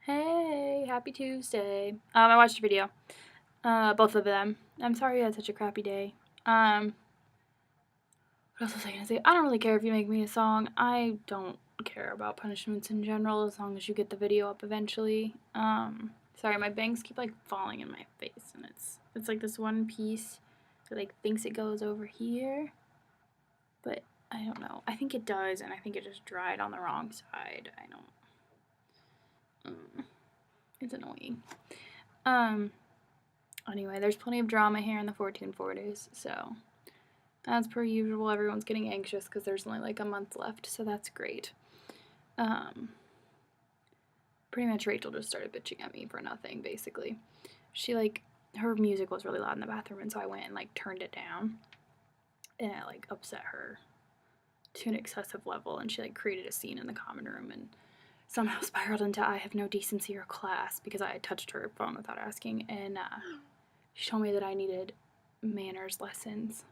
Hey, happy Tuesday. I watched a video. Both of them. I'm sorry you had such a crappy day. What else was I gonna say? I don't really care if you make me a song. I don't care about punishments in general as long as you get the video up eventually. Sorry, my bangs keep like falling in my face and it's like this one piece that like thinks it goes over here, but I don't know. I think it does, and I think it just dried on the wrong side. I don't. It's annoying. Anyway, there's plenty of drama here in the 1440s, so as per usual, everyone's getting anxious because there's only like a month left, so that's great. Pretty much Rachel just started bitching at me for nothing, basically. She her music was really loud in the bathroom, and so I went and like turned it down, and it like upset her to an excessive level, and she like created a scene in the common room and somehow spiraled into I have no decency or class because I had touched her phone without asking, and she told me that I needed manners lessons.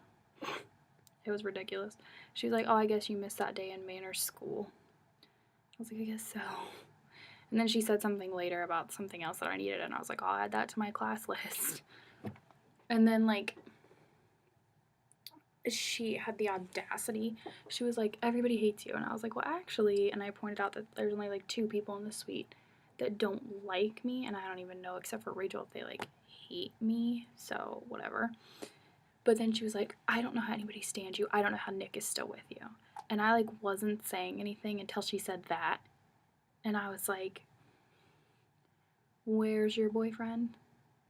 It was ridiculous. She was like, oh, I guess you missed that day in manners school. I was like, I guess so. And then she said something later about something else that I needed, and I was like, I'll add that to my class list. And then, like, she had the audacity. She was like, everybody hates you. And I was like, well, actually, and I pointed out that there's only like 2 people in the suite that don't like me, and I don't even know, except for Rachel, if they like hate me, so whatever. But then she was like, I don't know how anybody stands you. I don't know how Nick is still with you. And I like wasn't saying anything until she said that. And I was like, where's your boyfriend?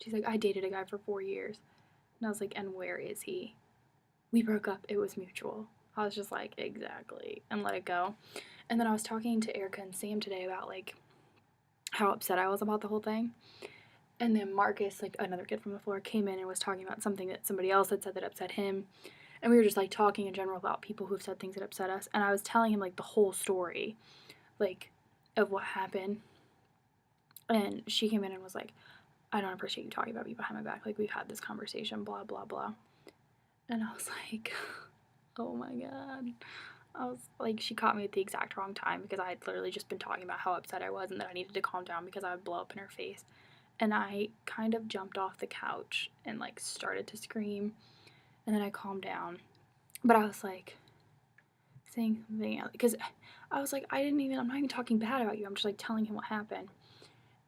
She's like, I dated a guy for 4 years. And I was like, and where is he? We broke up. It was mutual. I was just like, exactly. And let it go. And then I was talking to Erica and Sam today about like how upset I was about the whole thing. And then Marcus, like another kid from the floor, came in and was talking about something that somebody else had said that upset him. And we were just like talking in general about people who've said things that upset us. And I was telling him like the whole story, like of what happened. And she came in and was like, I don't appreciate you talking about me behind my back. Like, we've had this conversation, blah, blah, blah. And I was like, oh my God. I was like, she caught me at the exact wrong time because I had literally just been talking about how upset I was and that I needed to calm down because I would blow up in her face. And I kind of jumped off the couch and like started to scream. And then I calmed down. But I was like, saying something else because I was like, I'm not even talking bad about you. I'm just like telling him what happened.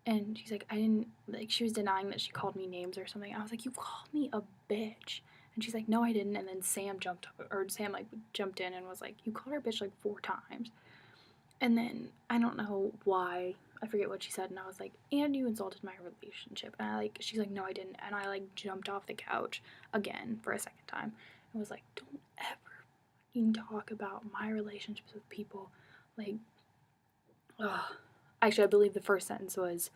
And she's like, I didn't, like, she was denying that she called me names or something. I was like, you called me a bitch. And she's like, no, I didn't. And then Sam jumped in and was like, you called her bitch like 4 times. And then I don't know why, I forget what she said. And I was like, and you insulted my relationship. And she's like, no, I didn't. And I like jumped off the couch again for a second time. And was like, don't ever fucking talk about my relationships with people. Like, ugh. Actually, I believe the first sentence was,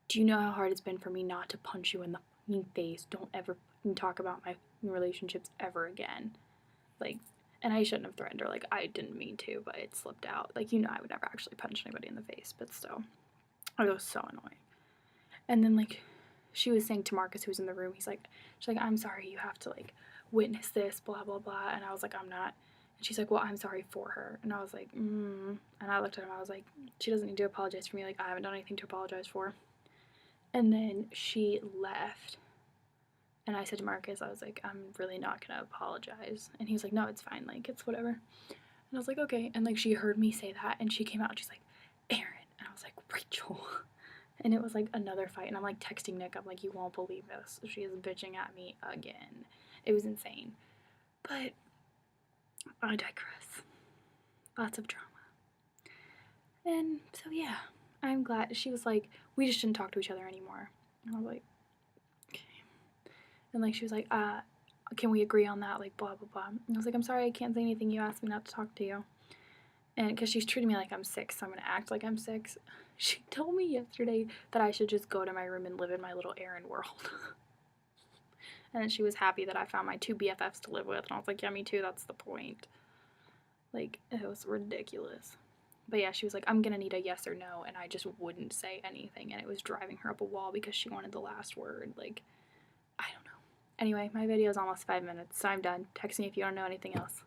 do you know how hard it's been for me not to punch you in the fucking face? Don't ever fucking talk about my relationships ever again. Like, and I shouldn't have threatened her. Like, I didn't mean to, but it slipped out. Like, I would never actually punch anybody in the face, but still. It was so annoying. And then, like, she was saying to Marcus, who was in the room, she's like, I'm sorry you have to, like, witness this, blah, blah, blah. And I was like, I'm not. And she's like, well, I'm sorry for her. And I was like, And I looked at him, I was like, she doesn't need to apologize for me. Like, I haven't done anything to apologize for. And then she left. And I said to Marcus, I was like, I'm really not going to apologize. And he was like, no, it's fine. Like, it's whatever. And I was like, okay. And, like, she heard me say that. And she came out and she's like, Aaron. And I was like, Rachel. And it was, like, another fight. And I'm, like, texting Nick. I'm like, you won't believe this. She is bitching at me again. It was insane. But I digress. Lots of drama. And so, yeah. I'm glad. She was like, we just shouldn't talk to each other anymore. And I was like, and like she was like, can we agree on that? Like blah blah blah. And I was like, I'm sorry, I can't say anything. You asked me not to talk to you. And because she's treating me like I'm 6, so I'm gonna act like I'm 6. She told me yesterday that I should just go to my room and live in my little Aaron world. And then she was happy that I found my 2 BFFs to live with. And I was like, yeah, me too. That's the point. Like, it was ridiculous. But yeah, she was like, I'm gonna need a yes or no. And I just wouldn't say anything. And it was driving her up a wall because she wanted the last word. Like, I don't know. Anyway, my video is almost 5 minutes, so I'm done. Text me if you don't know anything else.